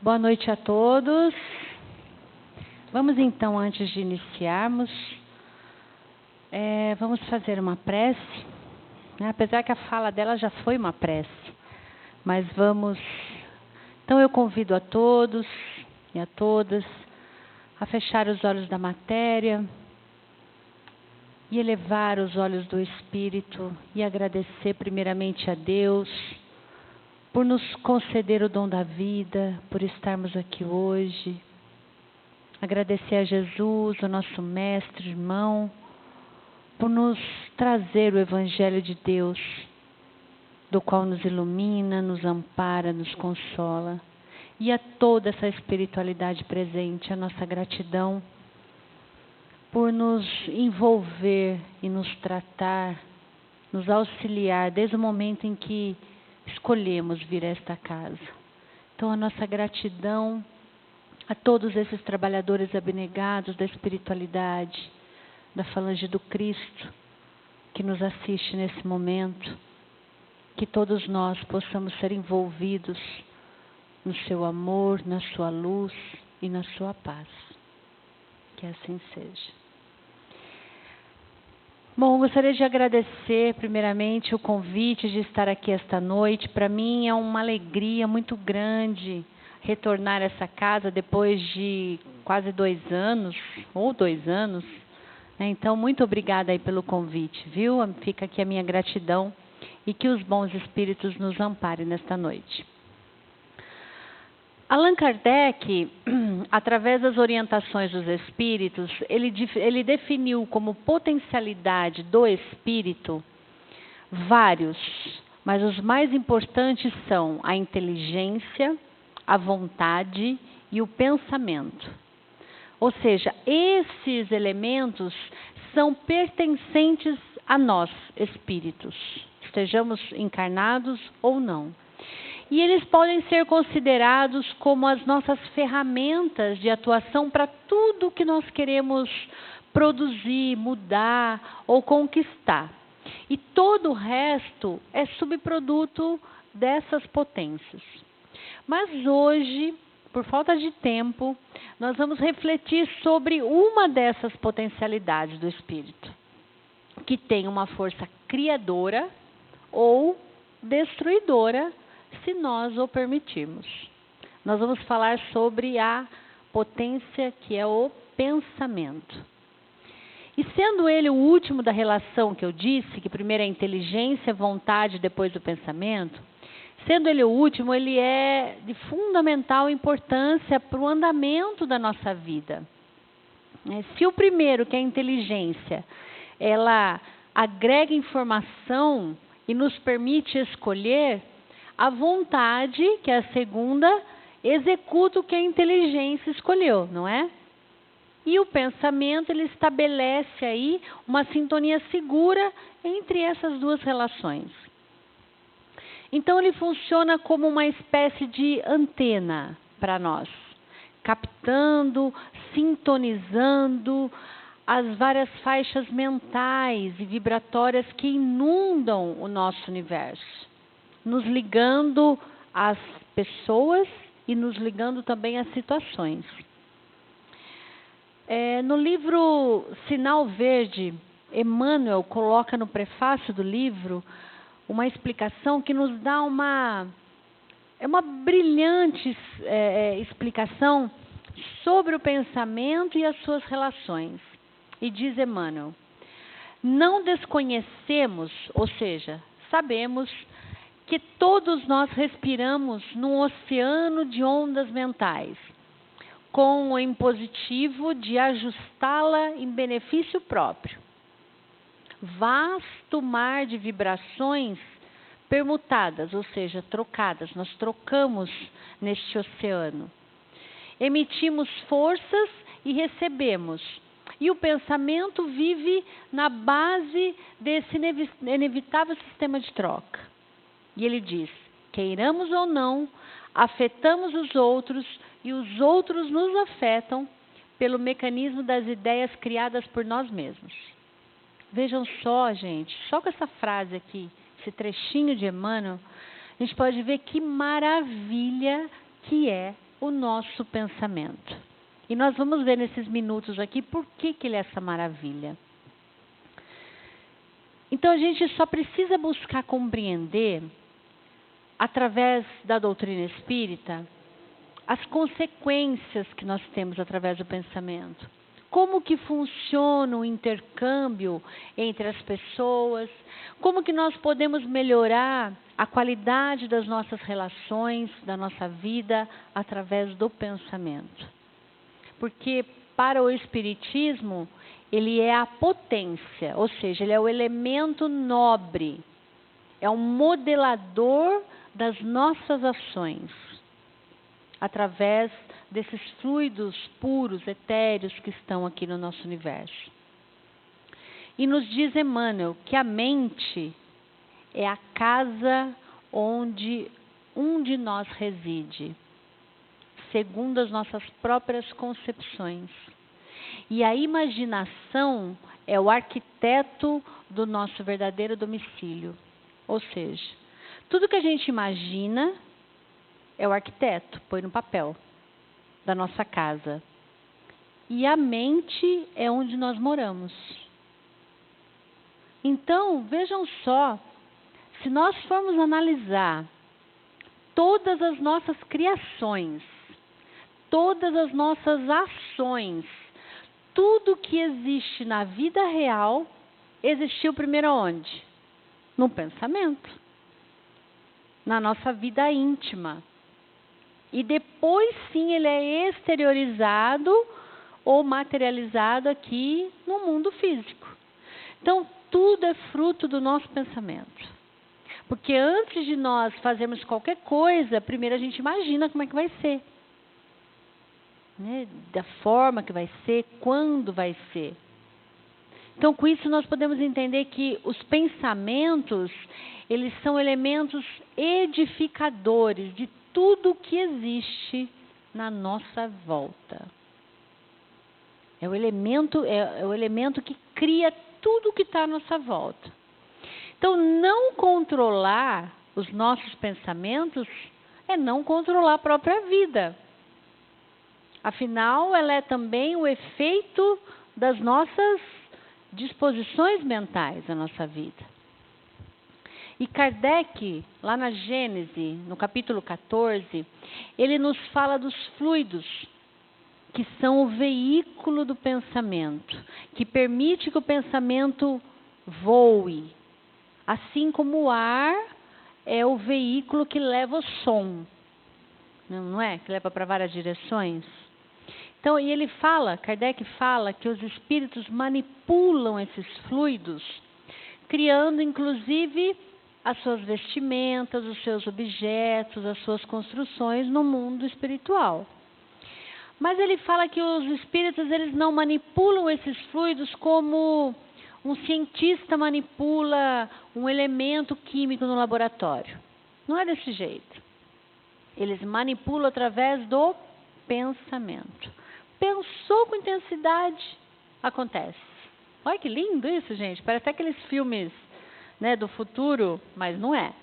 Boa noite a todos. Vamos então, antes de iniciarmos, vamos fazer uma prece, né? Apesar que a fala dela já foi uma prece, mas vamos... Então eu convido a todos e a todas a fechar os olhos da matéria e elevar os olhos do Espírito e agradecer primeiramente a Deus por nos conceder o dom da vida, por estarmos aqui hoje. Agradecer a Jesus, o nosso mestre, irmão, por nos trazer o Evangelho de Deus, do qual nos ilumina, nos ampara, nos consola. E a toda essa espiritualidade presente, a nossa gratidão por nos envolver e nos tratar, nos auxiliar desde o momento em que escolhemos vir a esta casa. Então, a nossa gratidão a todos esses trabalhadores abnegados da espiritualidade, da falange do Cristo, que nos assiste nesse momento, que todos nós possamos ser envolvidos no seu amor, na sua luz e na sua paz. Que assim seja. Bom, gostaria de agradecer primeiramente o convite de estar aqui esta noite. Para mim é uma alegria muito grande retornar a essa casa depois de quase 2 anos, ou 2 anos. Então, muito obrigada aí pelo convite, viu? Fica aqui a minha gratidão e que os bons espíritos nos amparem nesta noite. Allan Kardec, através das orientações dos espíritos, ele definiu como potencialidade do espírito vários, mas os mais importantes são a inteligência, a vontade e o pensamento. Ou seja, esses elementos são pertencentes a nós, espíritos, estejamos encarnados ou não. E eles podem ser considerados como as nossas ferramentas de atuação para tudo que nós queremos produzir, mudar ou conquistar. E todo o resto é subproduto dessas potências. Mas hoje, por falta de tempo, nós vamos refletir sobre uma dessas potencialidades do espírito, que tem uma força criadora ou destruidora, se nós o permitirmos. Nós vamos falar sobre a potência que é o pensamento. E sendo ele o último da relação que eu disse, que primeiro é a inteligência, vontade, depois o pensamento, sendo ele o último, ele é de fundamental importância para o andamento da nossa vida. Se o primeiro, que é a inteligência, ela agrega informação e nos permite escolher, a vontade, que é a segunda, executa o que a inteligência escolheu, não é? E o pensamento, ele estabelece aí uma sintonia segura entre essas duas relações. Então, ele funciona como uma espécie de antena para nós, captando, sintonizando as várias faixas mentais e vibratórias que inundam o nosso universo, nos ligando às pessoas e nos ligando também às situações. No livro Sinal Verde, Emmanuel coloca no prefácio do livro uma explicação que nos dá uma brilhante explicação sobre o pensamento e as suas relações. E diz Emmanuel: não desconhecemos, ou seja, sabemos que todos nós respiramos num oceano de ondas mentais, com o impositivo de ajustá-la em benefício próprio. Vasto mar de vibrações permutadas, ou seja, trocadas, nós trocamos neste oceano. Emitimos forças e recebemos. E o pensamento vive na base desse inevitável sistema de troca. E ele diz: queiramos ou não, afetamos os outros e os outros nos afetam pelo mecanismo das ideias criadas por nós mesmos. Vejam só, gente, só com essa frase aqui, esse trechinho de Emmanuel, a gente pode ver que maravilha que é o nosso pensamento. E nós vamos ver nesses minutos aqui por que ele é essa maravilha. Então a gente só precisa buscar compreender, através da doutrina espírita, as consequências que nós temos através do pensamento. Como que funciona o intercâmbio entre as pessoas, como que nós podemos melhorar a qualidade das nossas relações, da nossa vida, através do pensamento. Porque para o Espiritismo, ele é a potência, ou seja, ele é o elemento nobre, é um modelador das nossas ações, através desses fluidos puros, etéreos que estão aqui no nosso universo. E nos diz Emmanuel que a mente é a casa onde um de nós reside, segundo as nossas próprias concepções. E a imaginação é o arquiteto do nosso verdadeiro domicílio. Ou seja, tudo que a gente imagina é o arquiteto, põe no papel da nossa casa. E a mente é onde nós moramos. Então, vejam só, se nós formos analisar todas as nossas criações, todas as nossas ações, tudo que existe na vida real, existiu primeiro onde? No pensamento. Na nossa vida íntima. E depois sim ele é exteriorizado ou materializado aqui no mundo físico. Então tudo é fruto do nosso pensamento. Porque antes de nós fazermos qualquer coisa, primeiro a gente imagina como é que vai ser. Né? Da forma que vai ser, quando vai ser. Então com isso nós podemos entender que os pensamentos, eles são elementos edificadores de tudo que existe na nossa volta. É o elemento que cria tudo que está à nossa volta. Então, não controlar os nossos pensamentos é não controlar a própria vida. Afinal, ela é também o efeito das nossas disposições mentais na nossa vida. E Kardec, lá na Gênese, no capítulo 14, ele nos fala dos fluidos, que são o veículo do pensamento, que permite que o pensamento voe. Assim como o ar é o veículo que leva o som, não é? Que leva para várias direções. Então, e ele fala, Kardec fala que os espíritos manipulam esses fluidos, criando inclusive as suas vestimentas, os seus objetos, as suas construções no mundo espiritual. Mas ele fala que os espíritos, eles não manipulam esses fluidos como um cientista manipula um elemento químico no laboratório. Não é desse jeito. Eles manipulam através do pensamento. Pensou com intensidade, acontece. Olha que lindo isso, gente. Parece até aqueles filmes, né, do futuro, mas não é.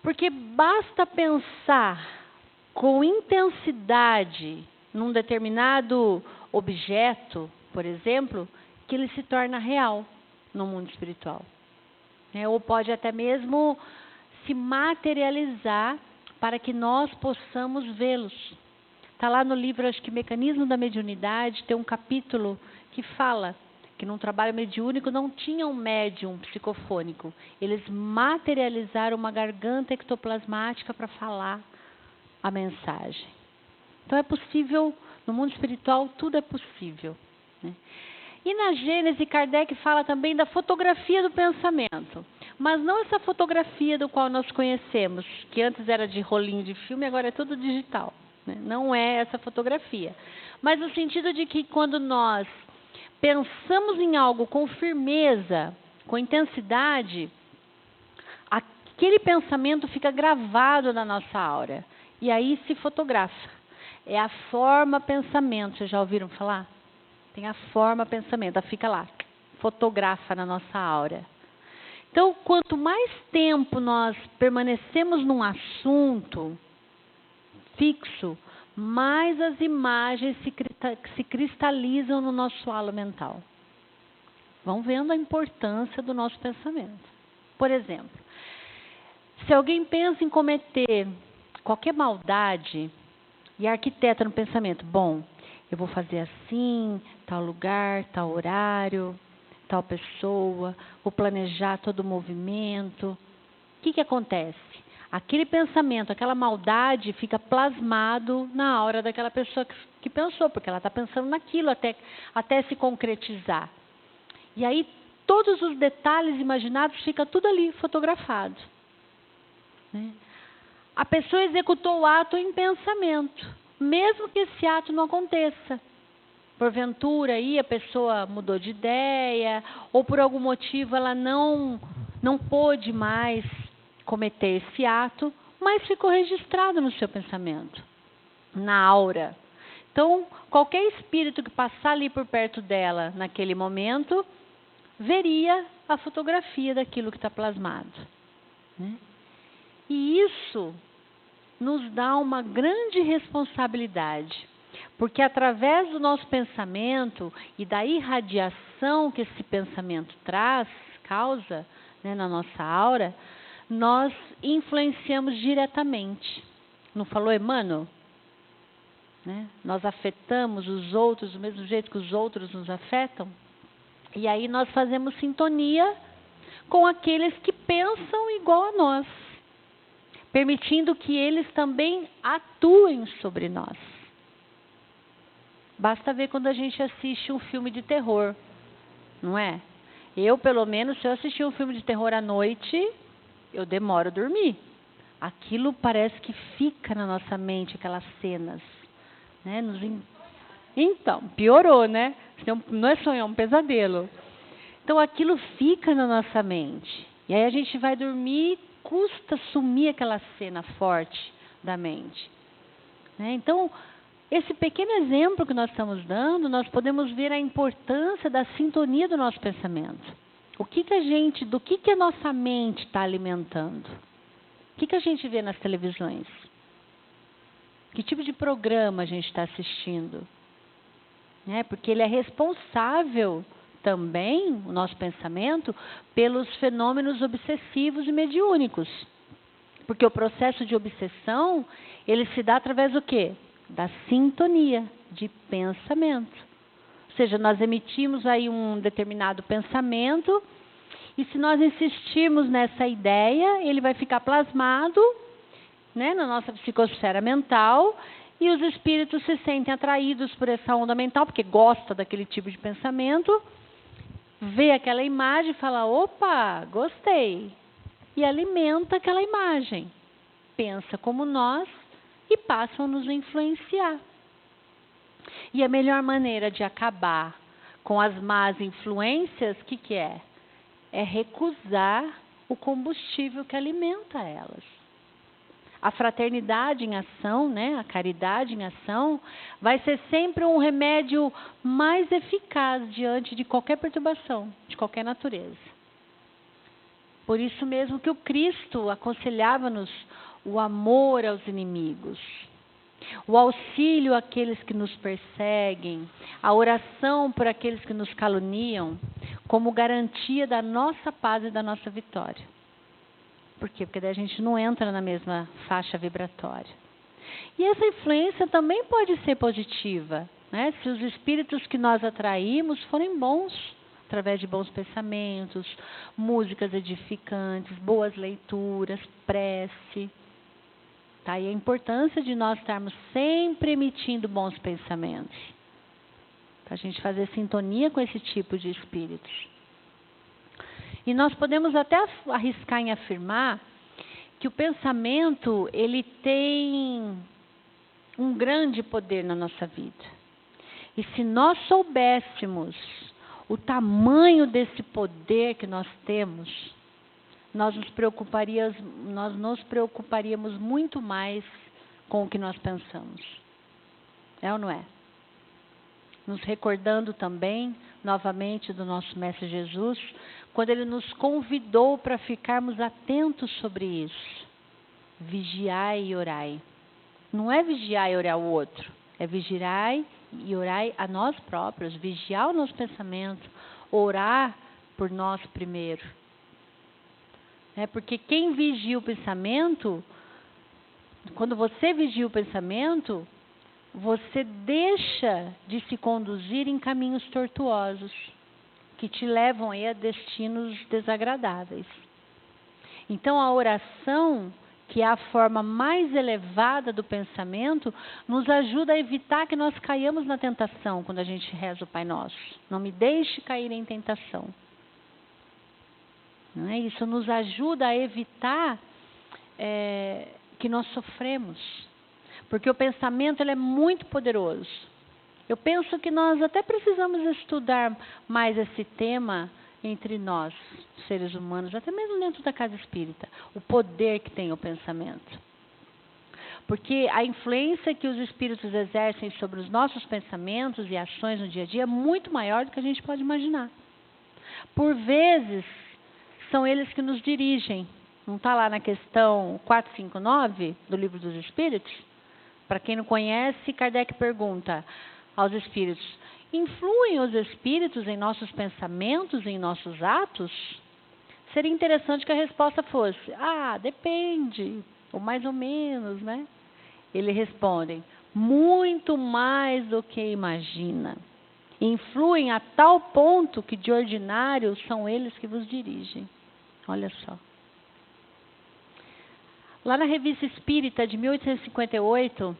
Porque basta pensar com intensidade num determinado objeto, por exemplo, que ele se torna real no mundo espiritual. Ou pode até mesmo se materializar para que nós possamos vê-los. Está lá no livro, acho que Mecanismo da Mediunidade, tem um capítulo que fala que num trabalho mediúnico não tinha um médium psicofônico. Eles materializaram uma garganta ectoplasmática para falar a mensagem. Então é possível, no mundo espiritual tudo é possível. Né? E na Gênese, Kardec fala também da fotografia do pensamento. Mas não essa fotografia do qual nós conhecemos, que antes era de rolinho de filme, agora é tudo digital. Né? Não é essa fotografia. Mas no sentido de que quando nós pensamos em algo com firmeza, com intensidade, aquele pensamento fica gravado na nossa aura. E aí se fotografa. É a forma pensamento. Vocês já ouviram falar? Tem a forma pensamento. Ela fica lá. Fotografa na nossa aura. Então, quanto mais tempo nós permanecemos num assunto, fixo, mais as imagens se cristalizam no nosso halo mental. Vão vendo a importância do nosso pensamento. Por exemplo, se alguém pensa em cometer qualquer maldade e arquiteta no pensamento, bom, eu vou fazer assim, tal lugar, tal horário, tal pessoa, vou planejar todo o movimento. O que acontece? Aquele pensamento, aquela maldade fica plasmado na aura daquela pessoa que pensou, porque ela está pensando naquilo até se concretizar. E aí todos os detalhes imaginados ficam tudo ali fotografado. Né? A pessoa executou o ato em pensamento, mesmo que esse ato não aconteça. Porventura aí a pessoa mudou de ideia, ou por algum motivo ela não pôde mais cometer esse ato, mas ficou registrado no seu pensamento, na aura. Então, qualquer espírito que passar ali por perto dela naquele momento, veria a fotografia daquilo que está plasmado. Né? E isso nos dá uma grande responsabilidade, porque através do nosso pensamento e da irradiação que esse pensamento causa, né, na nossa aura, nós influenciamos diretamente. Não falou Emmanuel? Né? Nós afetamos os outros do mesmo jeito que os outros nos afetam. E aí nós fazemos sintonia com aqueles que pensam igual a nós, permitindo que eles também atuem sobre nós. Basta ver quando a gente assiste um filme de terror, não é? Eu, pelo menos, se eu assistir um filme de terror à noite, eu demoro a dormir. Aquilo parece que fica na nossa mente, aquelas cenas. Né? Então, piorou, né? Não é sonho, é um pesadelo. Então, aquilo fica na nossa mente. E aí a gente vai dormir, custa sumir aquela cena forte da mente. Né? Então, esse pequeno exemplo que nós estamos dando, nós podemos ver a importância da sintonia do nosso pensamento. Do que a nossa mente está alimentando? O que a gente vê nas televisões? Que tipo de programa a gente está assistindo? Porque ele é responsável também, o nosso pensamento, pelos fenômenos obsessivos e mediúnicos. Porque o processo de obsessão, ele se dá através do quê? Da sintonia de pensamento. Ou seja, nós emitimos aí um determinado pensamento e se nós insistirmos nessa ideia, ele vai ficar plasmado, né, na nossa psicosfera mental e os espíritos se sentem atraídos por essa onda mental, porque gosta daquele tipo de pensamento, vê aquela imagem e fala, opa, gostei, e alimenta aquela imagem, pensa como nós e passam a nos influenciar. E a melhor maneira de acabar com as más influências, o que é? É recusar o combustível que alimenta elas. A fraternidade em ação, né, a caridade em ação, vai ser sempre um remédio mais eficaz diante de qualquer perturbação, de qualquer natureza. Por isso mesmo que o Cristo aconselhava-nos o amor aos inimigos, o auxílio àqueles que nos perseguem, a oração por aqueles que nos caluniam, como garantia da nossa paz e da nossa vitória. Por quê? Porque daí a gente não entra na mesma faixa vibratória. E essa influência também pode ser positiva, né? Se os espíritos que nós atraímos forem bons, através de bons pensamentos, músicas edificantes, boas leituras, prece. Tá? E a importância de nós estarmos sempre emitindo bons pensamentos, para a gente fazer sintonia com esse tipo de espíritos. E nós podemos até arriscar em afirmar que o pensamento, ele tem um grande poder na nossa vida. E se nós soubéssemos o tamanho desse poder que nós temos, nós nos preocuparíamos muito mais com o que nós pensamos. É ou não é? Nos recordando também, novamente, do nosso Mestre Jesus, quando ele nos convidou para ficarmos atentos sobre isso. Vigiai e orai. Não é vigiar e orar o outro. É vigiar e orar a nós próprios. Vigiar o nosso pensamento. Orar por nós primeiro. Porque quem vigia o pensamento, quando você vigia o pensamento, você deixa de se conduzir em caminhos tortuosos, que te levam aí a destinos desagradáveis. Então, a oração, que é a forma mais elevada do pensamento, nos ajuda a evitar que nós caiamos na tentação quando a gente reza o Pai Nosso. Não me deixe cair em tentação. Não é? Isso nos ajuda a evitar que nós sofremos. Porque o pensamento ele é muito poderoso. Eu penso que nós até precisamos estudar mais esse tema entre nós, seres humanos, até mesmo dentro da casa espírita. O poder que tem o pensamento. Porque a influência que os espíritos exercem sobre os nossos pensamentos e ações no dia a dia é muito maior do que a gente pode imaginar. Por vezes, são eles que nos dirigem. Não está lá na questão 459 do Livro dos Espíritos? Para quem não conhece, Kardec pergunta aos espíritos: influem os espíritos em nossos pensamentos, em nossos atos? Seria interessante que a resposta fosse: depende, ou mais ou menos, né? Eles respondem: muito mais do que imagina. Influem a tal ponto que de ordinário são eles que vos dirigem. Olha só. Lá na Revista Espírita de 1858,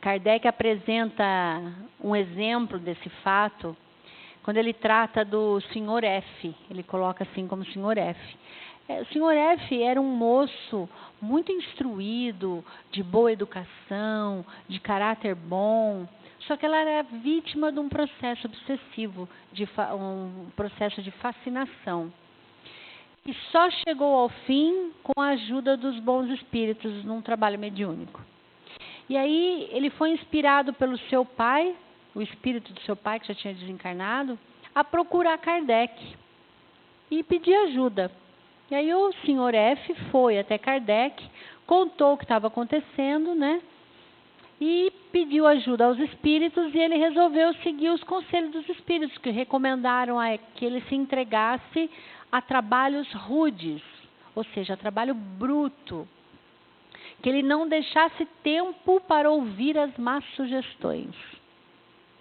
Kardec apresenta um exemplo desse fato, quando ele trata do Sr. F. Ele coloca assim como Sr. F. O Sr. F era um moço muito instruído, de boa educação, de caráter bom, só que ela era vítima de um processo obsessivo, um processo de fascinação. E só chegou ao fim com a ajuda dos bons espíritos num trabalho mediúnico. E aí ele foi inspirado pelo seu pai, o espírito do seu pai que já tinha desencarnado, a procurar Kardec e pedir ajuda. E aí o Sr. F foi até Kardec, contou o que estava acontecendo, né? E pediu ajuda aos espíritos, e ele resolveu seguir os conselhos dos espíritos, que recomendaram que ele se entregasse a trabalhos rudes, ou seja, a trabalho bruto, que ele não deixasse tempo para ouvir as más sugestões.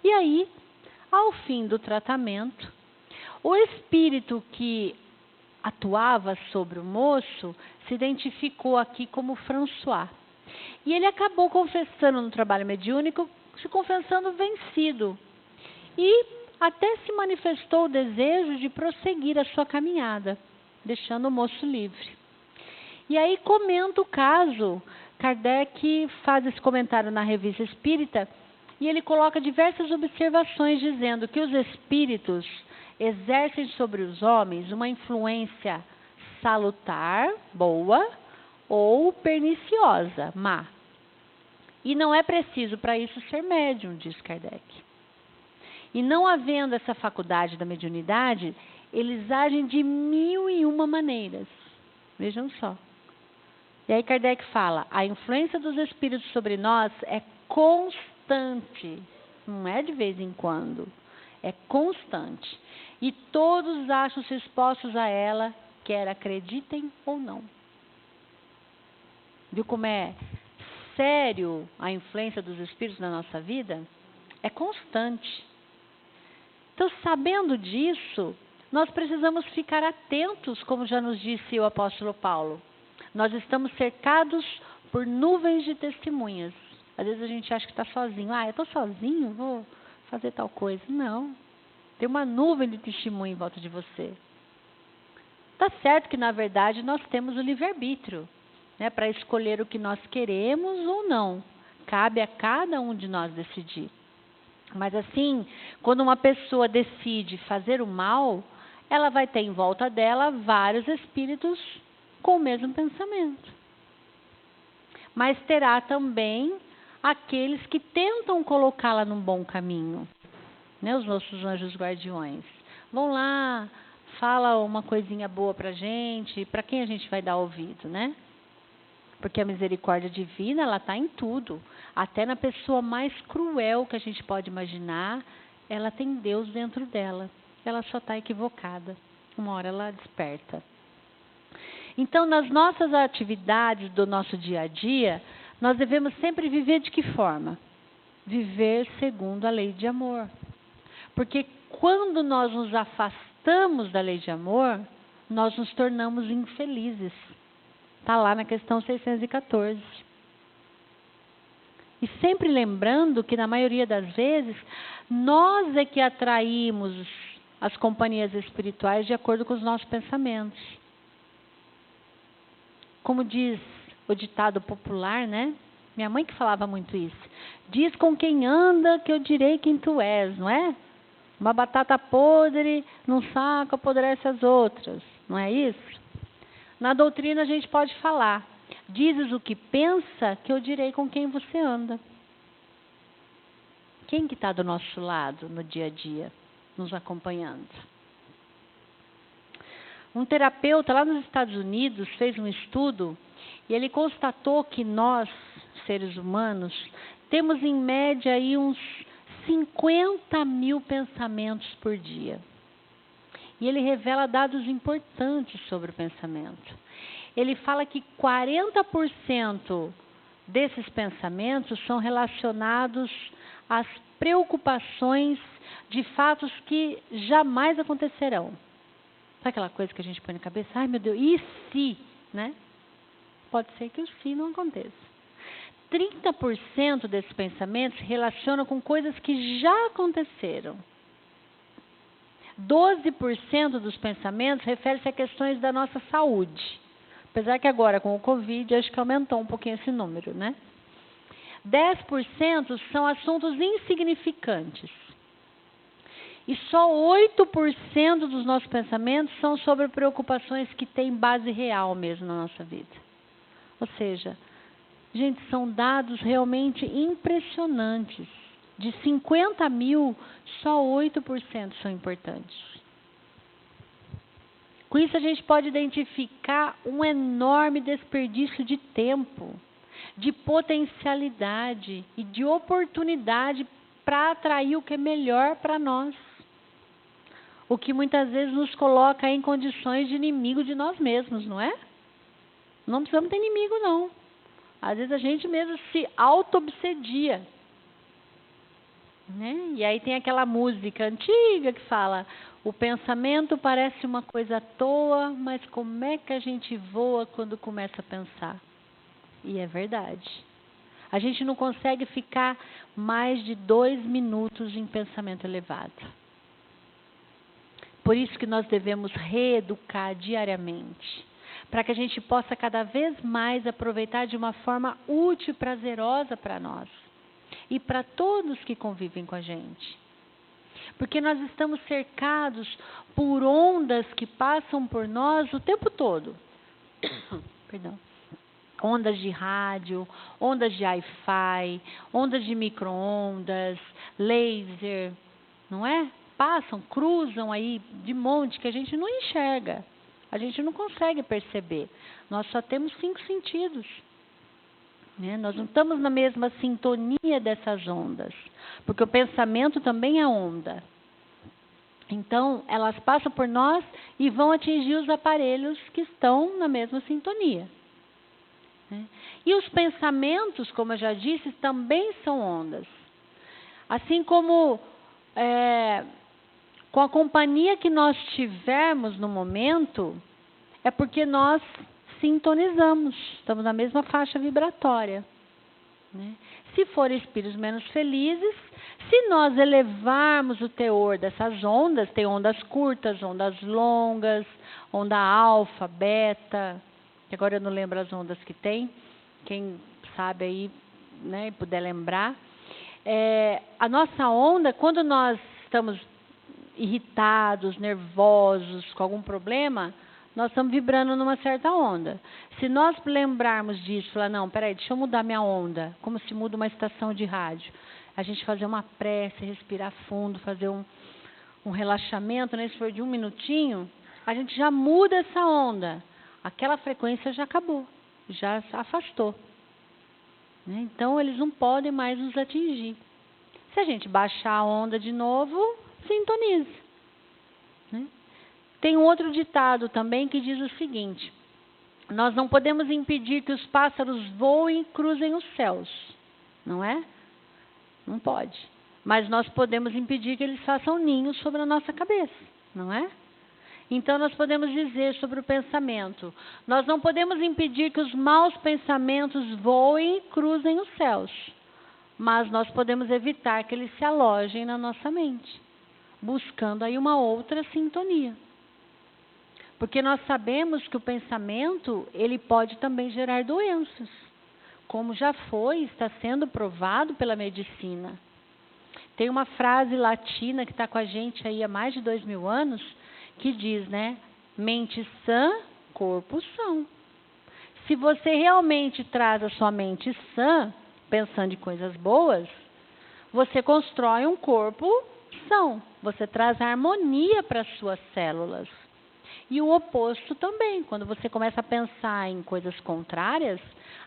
E aí, ao fim do tratamento, o espírito que atuava sobre o moço se identificou aqui como François. E ele acabou confessando no trabalho mediúnico, se confessando vencido. E até se manifestou o desejo de prosseguir a sua caminhada, deixando o moço livre. E aí comenta o caso, Kardec faz esse comentário na Revista Espírita, e ele coloca diversas observações, dizendo que os espíritos exercem sobre os homens uma influência salutar, boa, ou perniciosa, má. E não é preciso para isso ser médium, diz Kardec. E não havendo essa faculdade da mediunidade, eles agem de 1001 maneiras. Vejam só. E aí Kardec fala: a influência dos espíritos sobre nós é constante. Não é de vez em quando. É constante. E todos acham-se expostos a ela, quer acreditem ou não. Viu como é sério a influência dos espíritos na nossa vida? É constante. Então, sabendo disso, nós precisamos ficar atentos, como já nos disse o apóstolo Paulo. Nós estamos cercados por nuvens de testemunhas. Às vezes a gente acha que está sozinho. Eu estou sozinho, vou fazer tal coisa. Não. Tem uma nuvem de testemunha em volta de você. Está certo que, na verdade, nós temos o livre-arbítrio, né, para escolher o que nós queremos ou não. Cabe a cada um de nós decidir. Mas assim, quando uma pessoa decide fazer o mal, ela vai ter em volta dela vários espíritos com o mesmo pensamento. Mas terá também aqueles que tentam colocá-la num bom caminho, né, os nossos anjos guardiões. Vão lá, fala uma coisinha boa pra gente, para quem a gente vai dar ouvido, né? Porque a misericórdia divina, ela está em tudo. Até na pessoa mais cruel que a gente pode imaginar, ela tem Deus dentro dela. Ela só está equivocada. Uma hora ela desperta. Então, nas nossas atividades do nosso dia a dia, nós devemos sempre viver de que forma? Viver segundo a lei de amor. Porque quando nós nos afastamos da lei de amor, nós nos tornamos infelizes. Está lá na questão 614. E sempre lembrando que, na maioria das vezes, nós é que atraímos as companhias espirituais de acordo com os nossos pensamentos. Como diz o ditado popular, né? Minha mãe que falava muito isso. Diz com quem anda que eu direi quem tu és, não é? Uma batata podre num saco apodrece as outras, não é isso? Na doutrina a gente pode falar, dizes o que pensa que eu direi com quem você anda. Quem que está do nosso lado no dia a dia, nos acompanhando? Um terapeuta lá nos Estados Unidos fez um estudo e ele constatou que nós, seres humanos, temos em média aí uns 50 mil pensamentos por dia. E ele revela dados importantes sobre o pensamento. Ele fala que 40% desses pensamentos são relacionados às preocupações de fatos que jamais acontecerão. Sabe aquela coisa que a gente põe na cabeça? Ai, meu Deus, e se? Né? Pode ser que o se não aconteça. 30% desses pensamentos se relacionam com coisas que já aconteceram. 12% dos pensamentos referem-se a questões da nossa saúde. Apesar que agora, com o Covid, acho que aumentou um pouquinho esse número, né? 10% são assuntos insignificantes. E só 8% dos nossos pensamentos são sobre preocupações que têm base real mesmo na nossa vida. Ou seja, gente, são dados realmente impressionantes. De 50 mil, só 8% são importantes. Com isso, a gente pode identificar um enorme desperdício de tempo, de potencialidade e de oportunidade para atrair o que é melhor para nós. O que muitas vezes nos coloca em condições de inimigo de nós mesmos, não é? Não precisamos ter inimigo, não. Às vezes a gente mesmo se auto-obsedia. Né? E aí tem aquela música antiga que fala: o pensamento parece uma coisa à toa, mas como é que a gente voa quando começa a pensar? E é verdade. A gente não consegue ficar mais de 2 minutos em pensamento elevado. Por isso que nós devemos reeducar diariamente, para que a gente possa cada vez mais aproveitar de uma forma útil e prazerosa para nós e para todos que convivem com a gente. Porque nós estamos cercados por ondas que passam por nós o tempo todo. Perdão. Ondas de rádio, ondas de Wi-Fi, ondas de micro-ondas, laser, não é? Passam, cruzam aí de monte que a gente não enxerga. A gente não consegue perceber. Nós só temos 5 sentidos. Né? Nós não estamos na mesma sintonia dessas ondas. Porque o pensamento também é onda. Então, elas passam por nós e vão atingir os aparelhos que estão na mesma sintonia. Né? E os pensamentos, como eu já disse, também são ondas. Assim como com a companhia que nós tivermos no momento, é porque nós sintonizamos, estamos na mesma faixa vibratória. Né? Se forem espíritos menos felizes, se nós elevarmos o teor dessas ondas, tem ondas curtas, ondas longas, onda alfa, beta, que agora eu não lembro as ondas que tem, quem sabe aí, né, puder lembrar. A nossa onda, quando nós estamos irritados, nervosos, com algum problema, nós estamos vibrando numa certa onda. Se nós lembrarmos disso, falar, não, peraí, deixa eu mudar minha onda, como se muda uma estação de rádio. A gente fazer uma prece, respirar fundo, fazer um relaxamento, né, se for de 1 minutinho, a gente já muda essa onda. Aquela frequência já acabou. já afastou. Né? Então, eles não podem mais nos atingir. Se a gente baixar a onda de novo, sintonize. Né? Tem um outro ditado também que diz o seguinte: nós não podemos impedir que os pássaros voem e cruzem os céus. Não é? Não pode. Mas nós podemos impedir que eles façam ninhos sobre a nossa cabeça. Não é? Então, nós podemos dizer sobre o pensamento: nós não podemos impedir que os maus pensamentos voem e cruzem os céus, mas nós podemos evitar que eles se alojem na nossa mente, buscando aí uma outra sintonia. Porque nós sabemos que o pensamento, ele pode também gerar doenças, como já foi, está sendo provado pela medicina. Tem uma frase latina que está com a gente aí há mais de 2000 anos, que diz, né? Mente sã, corpo são. Se você realmente traz a sua mente sã, pensando em coisas boas, você constrói um corpo são. Você traz harmonia para as suas células. E o oposto também, quando você começa a pensar em coisas contrárias,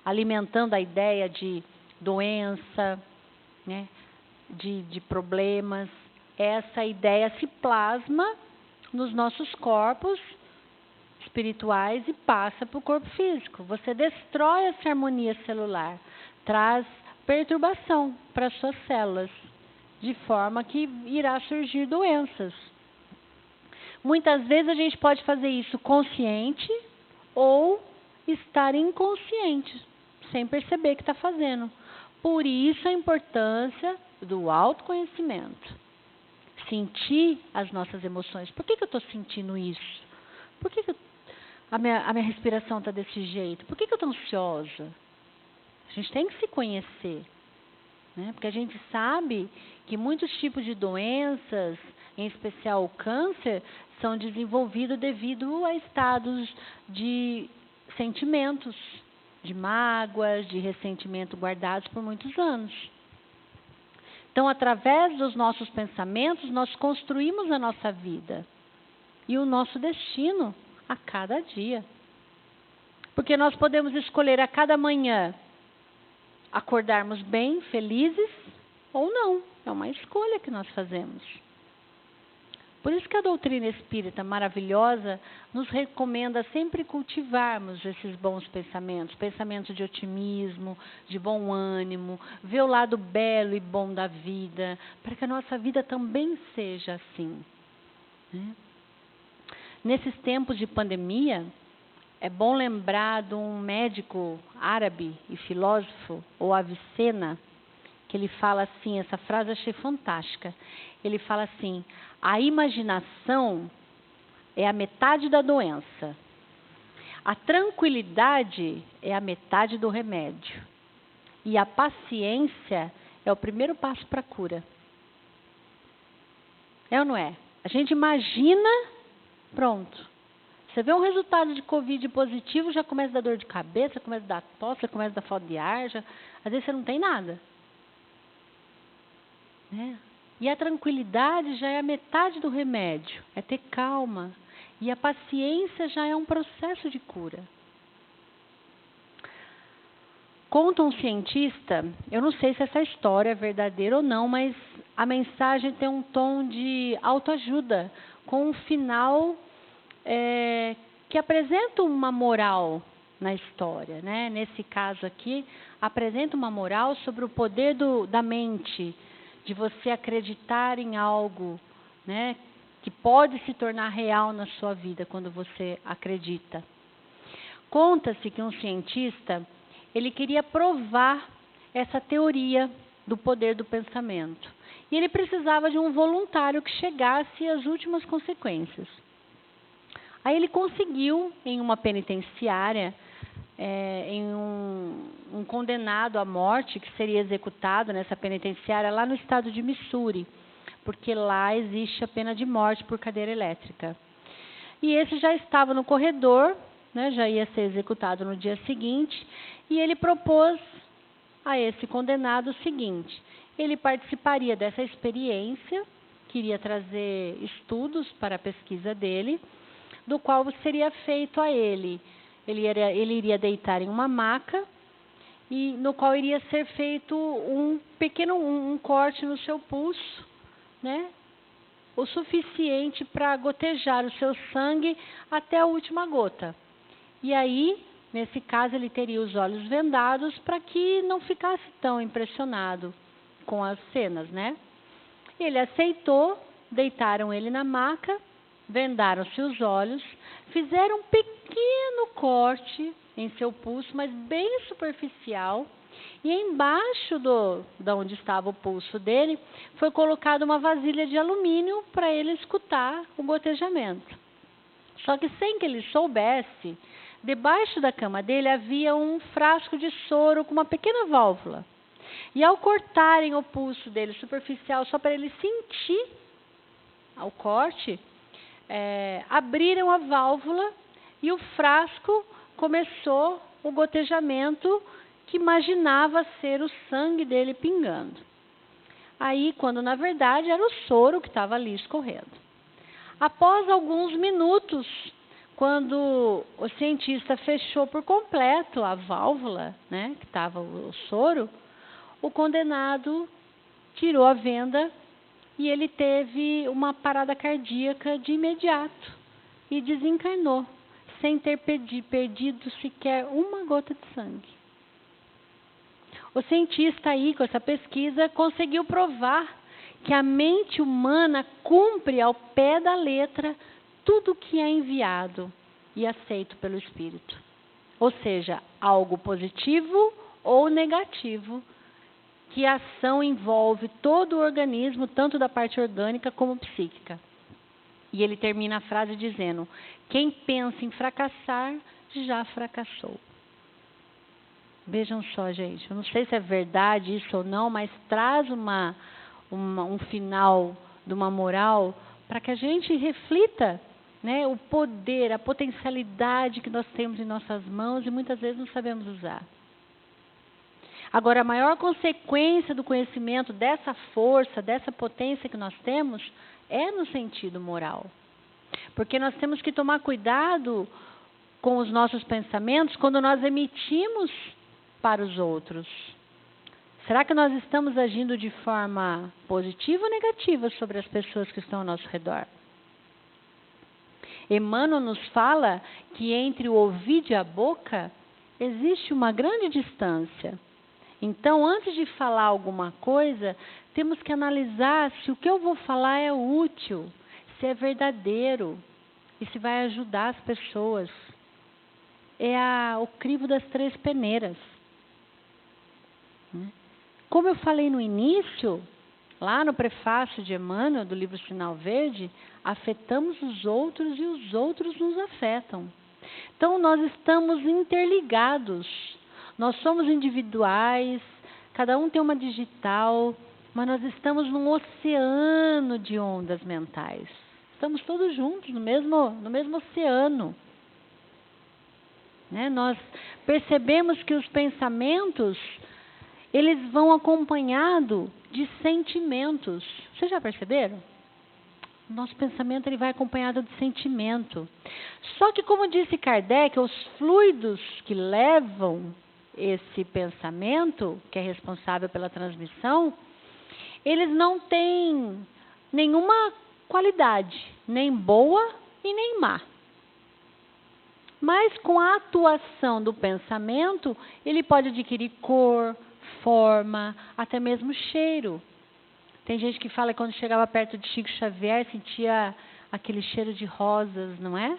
alimentando a ideia de doença, né? de problemas, essa ideia se plasma nos nossos corpos espirituais e passa para o corpo físico. Você destrói essa harmonia celular, traz perturbação para as suas células, de forma que irá surgir doenças. Muitas vezes a gente pode fazer isso consciente ou estar inconsciente, sem perceber que está fazendo. Por isso a importância do autoconhecimento. Sentir as nossas emoções. Por que eu estou sentindo isso? Por que a minha respiração está desse jeito? Por que eu estou ansiosa? A gente tem que se conhecer. Né? Porque a gente sabe que muitos tipos de doenças, em especial o câncer, são desenvolvidos devido a estados de sentimentos, de mágoas, de ressentimento guardados por muitos anos. Então, através dos nossos pensamentos, nós construímos a nossa vida e o nosso destino a cada dia. Porque nós podemos escolher a cada manhã acordarmos bem, felizes, ou não. É uma escolha que nós fazemos. Por isso que a doutrina espírita maravilhosa nos recomenda sempre cultivarmos esses bons pensamentos, pensamentos de otimismo, de bom ânimo, ver o lado belo e bom da vida, para que a nossa vida também seja assim. Né? Nesses tempos de pandemia, é bom lembrar de um médico árabe e filósofo, o Avicena, que ele fala assim, essa frase eu achei fantástica. Ele fala assim: a imaginação é a metade da doença. A tranquilidade é a metade do remédio. E a paciência é o primeiro passo para a cura. É ou não é? A gente imagina, pronto. Você vê um resultado de Covid positivo, já começa a dar dor de cabeça, começa a dar tosse, começa a dar falta de ar, às vezes você não tem nada. Né? E a tranquilidade já é a metade do remédio, é ter calma. E a paciência já é um processo de cura. Conta um cientista, eu não sei se essa história é verdadeira ou não, mas a mensagem tem um tom de autoajuda, com um final que apresenta uma moral na história. Né? Nesse caso aqui, apresenta uma moral sobre o poder da mente, de você acreditar em algo, né, que pode se tornar real na sua vida quando você acredita. Conta-se que um cientista, ele queria provar essa teoria do poder do pensamento. E ele precisava de um voluntário que chegasse às últimas consequências. Aí ele conseguiu, em uma penitenciária, em um condenado à morte que seria executado nessa penitenciária lá no estado de Missouri, porque lá existe a pena de morte por cadeira elétrica. E esse já estava no corredor, né, já ia ser executado no dia seguinte, e ele propôs a esse condenado o seguinte: ele participaria dessa experiência, queria trazer estudos para a pesquisa dele, do qual seria feito a ele ele iria deitar em uma maca, e no qual iria ser feito um pequeno corte no seu pulso, né? O suficiente para gotejar o seu sangue até a última gota. E aí, nesse caso, ele teria os olhos vendados para que não ficasse tão impressionado com as cenas, né? Ele aceitou, deitaram ele na maca, vendaram-se os olhos, fizeram um pequeno corte em seu pulso, mas bem superficial, e embaixo de onde estava o pulso dele, foi colocada uma vasilha de alumínio para ele escutar o gotejamento. Só que sem que ele soubesse, debaixo da cama dele havia um frasco de soro com uma pequena válvula. E ao cortarem o pulso dele superficial, só para ele sentir o corte, abriram a válvula e o frasco começou o gotejamento que imaginava ser o sangue dele pingando. Aí, quando na verdade era o soro que estava ali escorrendo. Após alguns minutos, quando o cientista fechou por completo a válvula, né, que estava o soro, o condenado tirou a venda e ele teve uma parada cardíaca de imediato e desencarnou, sem ter perdido sequer uma gota de sangue. O cientista aí, com essa pesquisa, conseguiu provar que a mente humana cumpre ao pé da letra tudo que é enviado e aceito pelo espírito. Ou seja, algo positivo ou negativo, que a ação envolve todo o organismo, tanto da parte orgânica como psíquica. E ele termina a frase dizendo: quem pensa em fracassar, já fracassou. Vejam só, gente, eu não sei se é verdade isso ou não, mas traz um final de uma moral para que a gente reflita, né, o poder, a potencialidade que nós temos em nossas mãos e muitas vezes não sabemos usar. Agora, a maior consequência do conhecimento dessa força, dessa potência que nós temos, é no sentido moral. Porque nós temos que tomar cuidado com os nossos pensamentos quando nós emitimos para os outros. Será que nós estamos agindo de forma positiva ou negativa sobre as pessoas que estão ao nosso redor? Emmanuel nos fala que entre o ouvido e a boca existe uma grande distância. Então, antes de falar alguma coisa, temos que analisar se o que eu vou falar é útil, se é verdadeiro e se vai ajudar as pessoas. É o crivo das três peneiras. Como eu falei no início, lá no prefácio de Emmanuel, do livro Sinal Verde, afetamos os outros e os outros nos afetam. Então, nós estamos interligados. Nós somos individuais, cada um tem uma digital, mas nós estamos num oceano de ondas mentais. Estamos todos juntos no mesmo oceano. Né? Nós percebemos que os pensamentos, eles vão acompanhados de sentimentos. Vocês já perceberam? O nosso pensamento ele vai acompanhado de sentimento. Só que, como disse Kardec, os fluidos que levam esse pensamento, que é responsável pela transmissão, eles não têm nenhuma qualidade, nem boa e nem má. Mas com a atuação do pensamento, ele pode adquirir cor, forma, até mesmo cheiro. Tem gente que fala que quando chegava perto de Chico Xavier, sentia aquele cheiro de rosas, não é?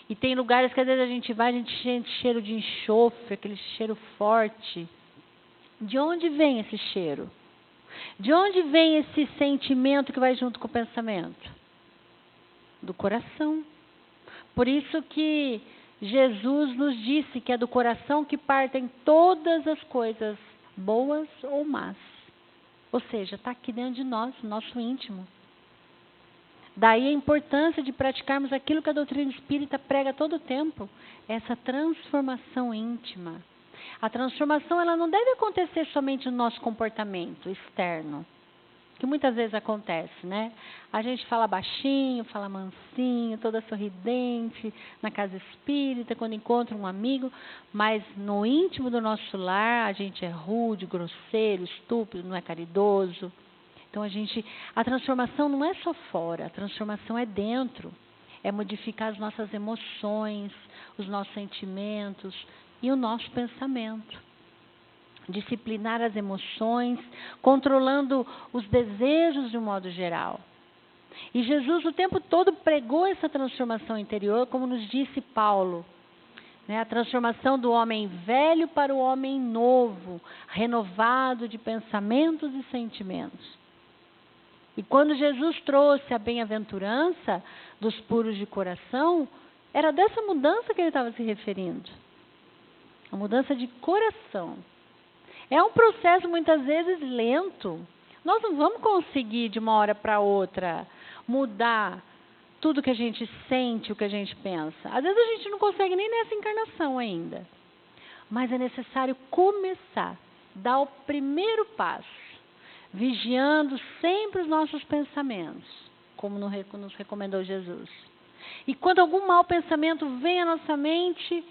E tem lugares que às vezes a gente vai, a gente sente cheiro de enxofre, aquele cheiro forte. De onde vem esse cheiro? De onde vem esse sentimento que vai junto com o pensamento? Do coração. Por isso que Jesus nos disse que é do coração que partem todas as coisas, boas ou más. Ou seja, está aqui dentro de nós, no nosso íntimo. Daí a importância de praticarmos aquilo que a doutrina espírita prega todo o tempo, essa transformação íntima. A transformação ela não deve acontecer somente no nosso comportamento externo. que muitas vezes acontece, né? A gente fala baixinho, fala mansinho, toda sorridente, na casa espírita, quando encontra um amigo, mas no íntimo do nosso lar a gente é rude, grosseiro, estúpido, não é caridoso. Então a transformação não é só fora, a transformação é dentro. É modificar as nossas emoções, os nossos sentimentos e o nosso pensamento. Disciplinar as emoções, controlando os desejos de um modo geral. E Jesus o tempo todo pregou essa transformação interior, como nos disse Paulo, né? A transformação do homem velho para o homem novo, renovado de pensamentos e sentimentos. E quando Jesus trouxe a bem-aventurança dos puros de coração, era dessa mudança que ele estava se referindo. A mudança de coração. É um processo muitas vezes lento. Nós não vamos conseguir de uma hora para outra mudar tudo que a gente sente, o que a gente pensa. Às vezes a gente não consegue nem nessa encarnação ainda. Mas é necessário começar, dar o primeiro passo, vigiando sempre os nossos pensamentos, como nos recomendou Jesus. E quando algum mau pensamento vem à nossa mente,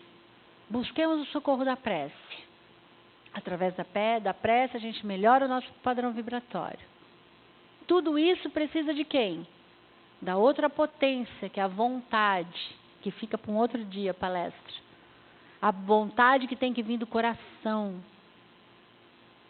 busquemos o socorro da prece. Através da prece, a gente melhora o nosso padrão vibratório. Tudo isso precisa de quem? Da outra potência, que é a vontade, que fica para um outro dia a palestra. A vontade que tem que vir do coração.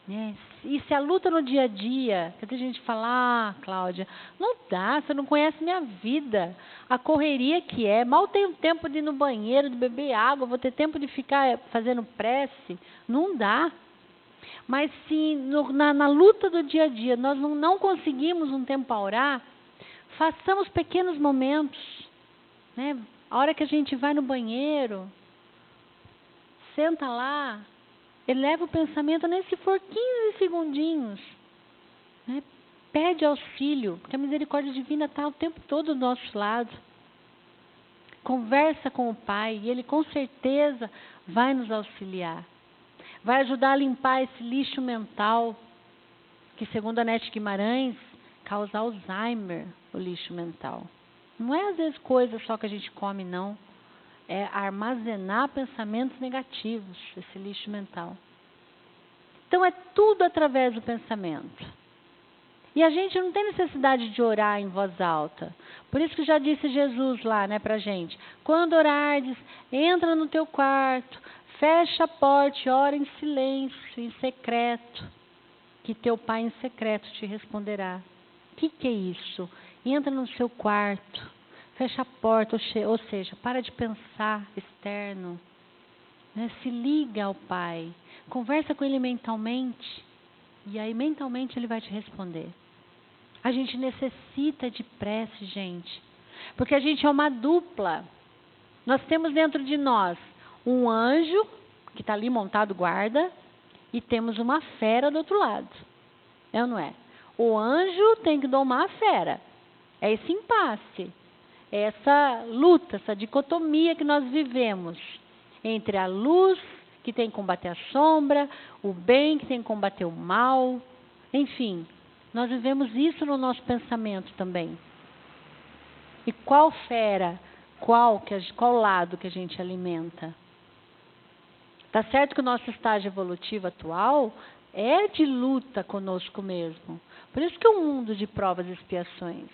Né? E se a luta no dia a dia, que a gente fala, Cláudia, não dá, você não conhece minha vida, a correria que é, mal tenho tempo de ir no banheiro, de beber água, vou ter tempo de ficar fazendo prece, não dá. Mas se na luta do dia a dia nós não conseguimos um tempo para orar, façamos pequenos momentos, né? A hora que a gente vai no banheiro, senta lá, eleva o pensamento, nem se for 15 segundinhos. Né? Pede auxílio, porque a misericórdia divina está o tempo todo do nosso lado. Conversa com o Pai e Ele com certeza vai nos auxiliar. Vai ajudar a limpar esse lixo mental, que segundo a Nete Guimarães, causa Alzheimer, o lixo mental. Não é às vezes coisa só que a gente come, não. É armazenar pensamentos negativos, esse lixo mental. Então é tudo através do pensamento. E a gente não tem necessidade de orar em voz alta. Por isso que já disse Jesus lá, né, pra gente. Quando orardes, entra no teu quarto, fecha a porta e ora em silêncio, em secreto, que teu Pai em secreto te responderá. O que é isso? Entra no seu quarto, fecha a porta, ou seja, para de pensar externo. Né? Se liga ao Pai, conversa com Ele mentalmente, e aí mentalmente Ele vai te responder. A gente necessita de prece, gente, porque a gente é uma dupla. Nós temos dentro de nós um anjo, que está ali montado guarda, e temos uma fera do outro lado. É ou não é? O anjo tem que domar a fera. É esse impasse, é essa luta, essa dicotomia que nós vivemos entre a luz, que tem que combater a sombra, o bem, que tem que combater o mal. Enfim, nós vivemos isso no nosso pensamento também. E qual fera, qual lado que a gente alimenta? Está certo que o nosso estágio evolutivo atual é de luta conosco mesmo. Por isso que é um mundo de provas e expiações.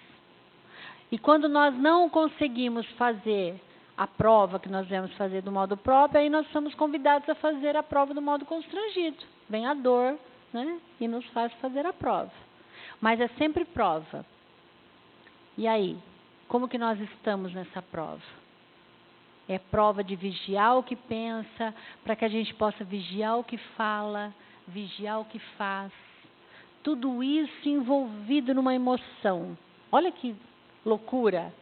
E quando nós não conseguimos fazer a prova que nós devemos fazer do modo próprio, aí nós somos convidados a fazer a prova do modo constrangido. Vem a dor, né? E nos faz fazer a prova. Mas é sempre prova. E aí? Como que nós estamos nessa prova? É prova de vigiar o que pensa, para que a gente possa vigiar o que fala, vigiar o que faz. Tudo isso envolvido numa emoção. Olha que loucura.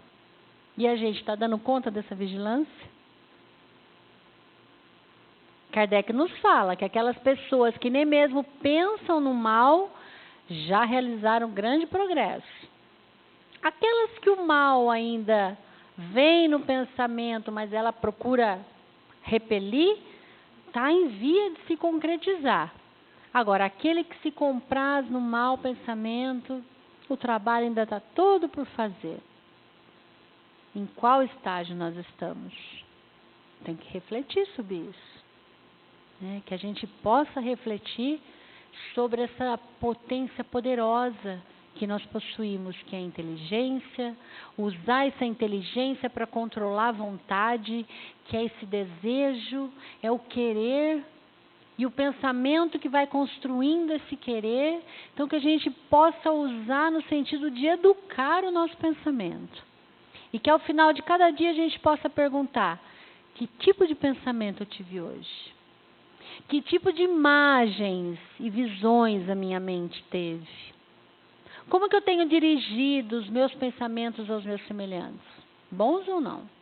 E a gente está dando conta dessa vigilância? Kardec nos fala que aquelas pessoas que nem mesmo pensam no mal, já realizaram grande progresso. Aquelas que o mal ainda vem no pensamento, mas ela procura repelir, está em via de se concretizar. Agora, aquele que se compraz no mau pensamento, o trabalho ainda está todo por fazer. Em qual estágio nós estamos? Tem que refletir sobre isso. Né? Que a gente possa refletir sobre essa potência poderosa que nós possuímos, que é a inteligência, usar essa inteligência para controlar a vontade, que é esse desejo, é o querer, e o pensamento que vai construindo esse querer, então que a gente possa usar no sentido de educar o nosso pensamento. E que ao final de cada dia a gente possa perguntar, que tipo de pensamento eu tive hoje? Que tipo de imagens e visões a minha mente teve? Como que eu tenho dirigido os meus pensamentos aos meus semelhantes? Bons ou não?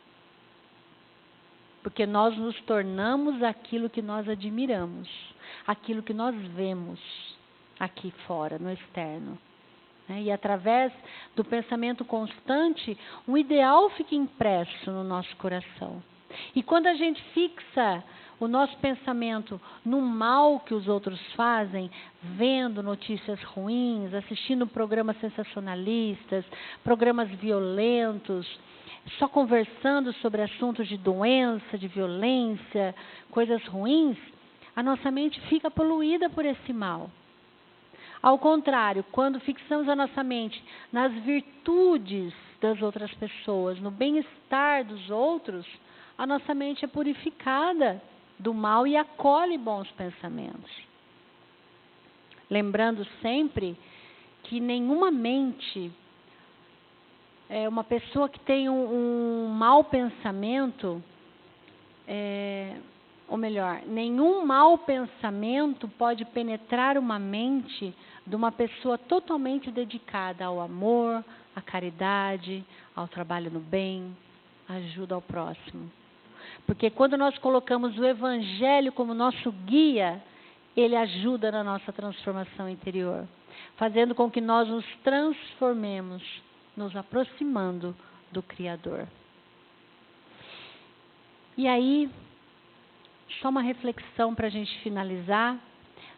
Porque nós nos tornamos aquilo que nós admiramos, aquilo que nós vemos aqui fora, no externo. E através do pensamento constante, um ideal fica impresso no nosso coração. E quando a gente fixa o nosso pensamento no mal que os outros fazem, vendo notícias ruins, assistindo programas sensacionalistas, programas violentos, só conversando sobre assuntos de doença, de violência, coisas ruins, a nossa mente fica poluída por esse mal. Ao contrário, quando fixamos a nossa mente nas virtudes das outras pessoas, no bem-estar dos outros, a nossa mente é purificada do mal e acolhe bons pensamentos. Lembrando sempre que nenhuma mente, uma pessoa que tem um mau pensamento, ou melhor, nenhum mau pensamento pode penetrar uma mente de uma pessoa totalmente dedicada ao amor, à caridade, ao trabalho no bem, à ajuda ao próximo. Porque quando nós colocamos o Evangelho como nosso guia, ele ajuda na nossa transformação interior, fazendo com que nós nos transformemos, nos aproximando do Criador. E aí, só uma reflexão para a gente finalizar.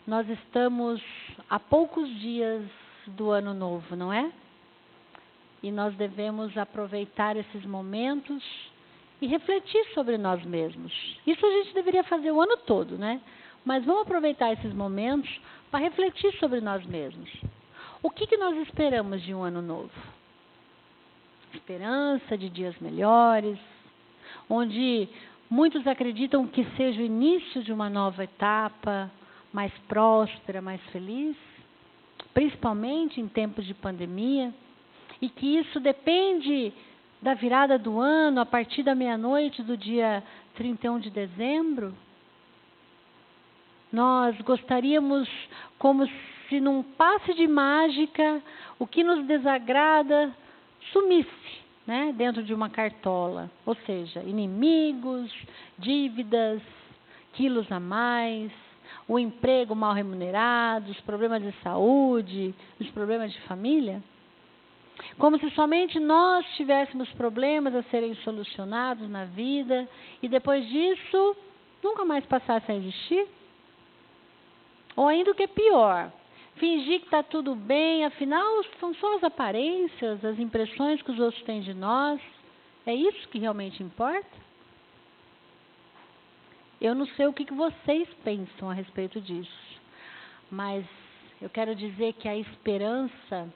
Nós estamos a poucos dias do Ano Novo, não é? E nós devemos aproveitar esses momentos e refletir sobre nós mesmos. Isso a gente deveria fazer o ano todo, né? Mas vamos aproveitar esses momentos para refletir sobre nós mesmos. O que nós esperamos de um ano novo? Esperança de dias melhores, onde muitos acreditam que seja o início de uma nova etapa, mais próspera, mais feliz, principalmente em tempos de pandemia, e que isso depende da virada do ano, a partir da meia-noite do dia 31 de dezembro. Nós gostaríamos, como se num passe de mágica, o que nos desagrada sumisse, né, dentro de uma cartola. Ou seja, inimigos, dívidas, quilos a mais, o emprego mal remunerado, os problemas de saúde, os problemas de família. Como se somente nós tivéssemos problemas a serem solucionados na vida e depois disso nunca mais passassem a existir. Ou ainda o que é pior, fingir que está tudo bem, afinal são só as aparências, as impressões que os outros têm de nós. É isso que realmente importa? Eu não sei o que vocês pensam a respeito disso, mas eu quero dizer que a esperança,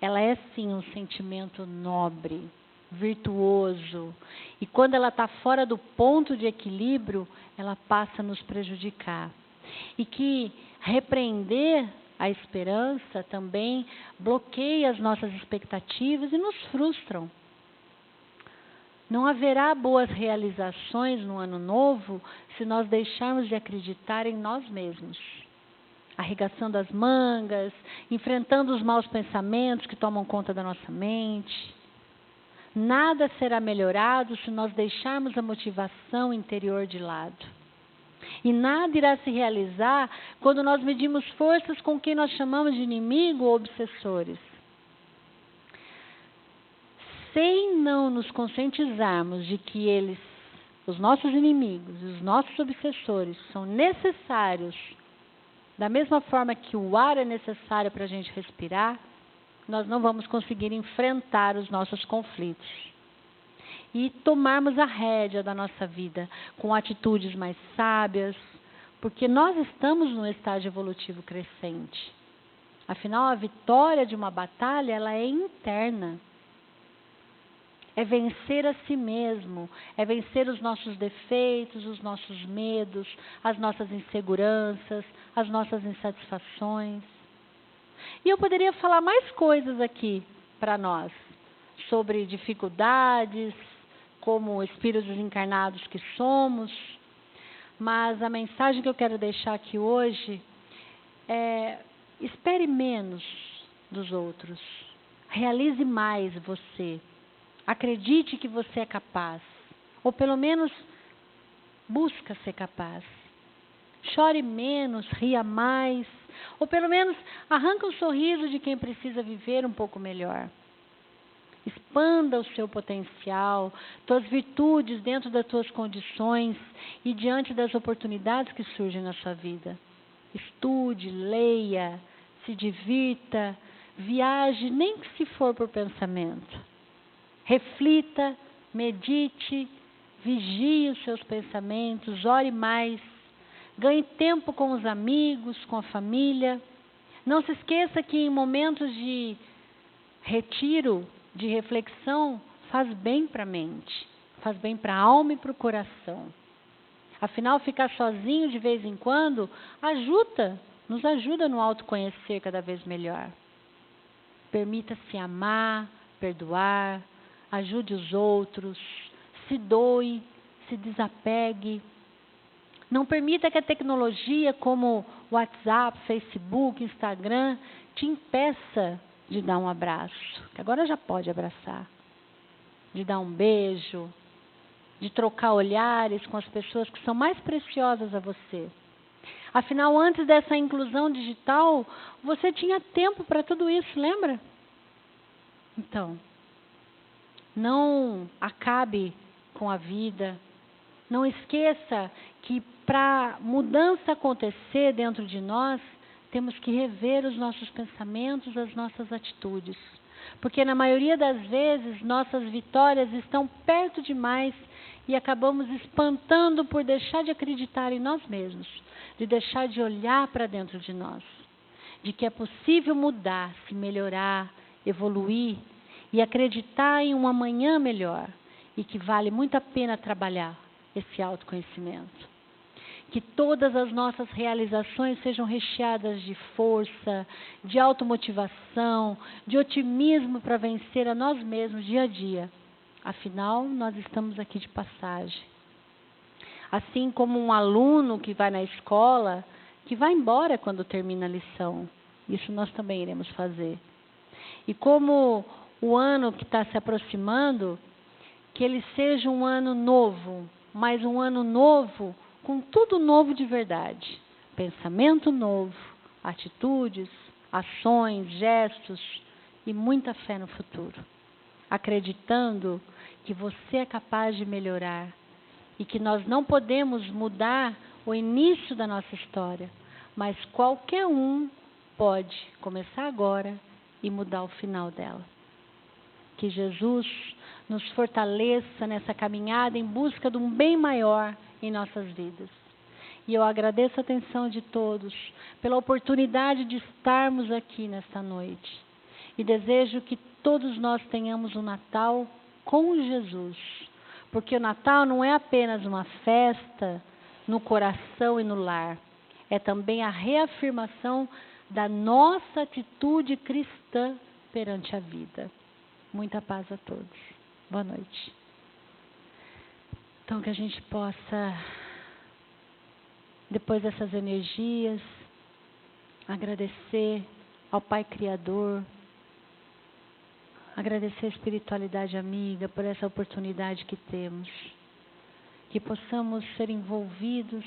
ela é sim um sentimento nobre, virtuoso, e quando ela está fora do ponto de equilíbrio, ela passa a nos prejudicar. E que repreender a esperança também bloqueia as nossas expectativas e nos frustram. Não haverá boas realizações no ano novo se nós deixarmos de acreditar em nós mesmos. Arregaçando as mangas, enfrentando os maus pensamentos que tomam conta da nossa mente. Nada será melhorado se nós deixarmos a motivação interior de lado. E nada irá se realizar quando nós medimos forças com quem nós chamamos de inimigo ou obsessores. Sem não nos conscientizarmos de que eles, os nossos inimigos, os nossos obsessores, são necessários Da mesma forma que o ar é necessário para a gente respirar, nós não vamos conseguir enfrentar os nossos conflitos. E tomarmos a rédea da nossa vida com atitudes mais sábias, porque nós estamos num estágio evolutivo crescente. Afinal, a vitória de uma batalha, ela é interna. É vencer a si mesmo, é vencer os nossos defeitos, os nossos medos, as nossas inseguranças, as nossas insatisfações. E eu poderia falar mais coisas aqui para nós, sobre dificuldades, como espíritos encarnados que somos, mas a mensagem que eu quero deixar aqui hoje é: espere menos dos outros, realize mais você. Acredite que você é capaz, ou pelo menos busca ser capaz. Chore menos, ria mais, ou pelo menos arranca um sorriso de quem precisa viver um pouco melhor. Expanda o seu potencial, tuas virtudes dentro das tuas condições e diante das oportunidades que surgem na sua vida. Estude, leia, se divirta, viaje, nem que se for por pensamento. Reflita, medite, vigie os seus pensamentos, ore mais, ganhe tempo com os amigos, com a família. Não se esqueça que em momentos de retiro, de reflexão, faz bem para a mente, faz bem para a alma e para o coração. Afinal, ficar sozinho de vez em quando nos ajuda no autoconhecer cada vez melhor. Permita-se amar, perdoar, ajude os outros, se doe, se desapegue. Não permita que a tecnologia como WhatsApp, Facebook, Instagram te impeça de dar um abraço, que agora já pode abraçar, de dar um beijo, de trocar olhares com as pessoas que são mais preciosas a você. Afinal, antes dessa inclusão digital, você tinha tempo para tudo isso, lembra? Então, não acabe com a vida. Não esqueça que para mudança acontecer dentro de nós, temos que rever os nossos pensamentos, as nossas atitudes. Porque na maioria das vezes, nossas vitórias estão perto demais e acabamos espantando por deixar de acreditar em nós mesmos, de deixar de olhar para dentro de nós, de que é possível mudar, se melhorar, evoluir e acreditar em um amanhã melhor e que vale muito a pena trabalhar esse autoconhecimento. Que todas as nossas realizações sejam recheadas de força, de automotivação, de otimismo para vencer a nós mesmos dia a dia. Afinal, nós estamos aqui de passagem. Assim como um aluno que vai na escola, que vai embora quando termina a lição. Isso nós também iremos fazer. E como o ano que está se aproximando, que ele seja um ano novo, mas um ano novo com tudo novo de verdade. Pensamento novo, atitudes, ações, gestos e muita fé no futuro. Acreditando que você é capaz de melhorar e que nós não podemos mudar o início da nossa história, mas qualquer um pode começar agora e mudar o final dela. Que Jesus nos fortaleça nessa caminhada em busca de um bem maior em nossas vidas. E eu agradeço a atenção de todos pela oportunidade de estarmos aqui nesta noite. E desejo que todos nós tenhamos um Natal com Jesus. Porque o Natal não é apenas uma festa no coração e no lar. É também a reafirmação da nossa atitude cristã perante a vida. Muita paz a todos. Boa noite. Então, que a gente possa, depois dessas energias, agradecer ao Pai Criador, agradecer a espiritualidade amiga por essa oportunidade que temos. Que possamos ser envolvidos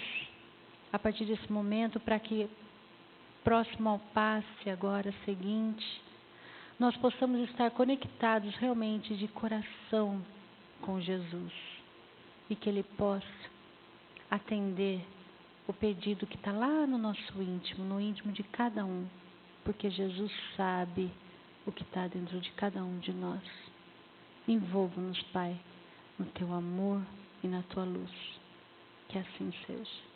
a partir desse momento para que, próximo ao passe agora seguinte, nós possamos estar conectados realmente de coração com Jesus e que Ele possa atender o pedido que está lá no nosso íntimo, no íntimo de cada um, porque Jesus sabe o que está dentro de cada um de nós. Envolva-nos, Pai, no teu amor e na tua luz. Que assim seja.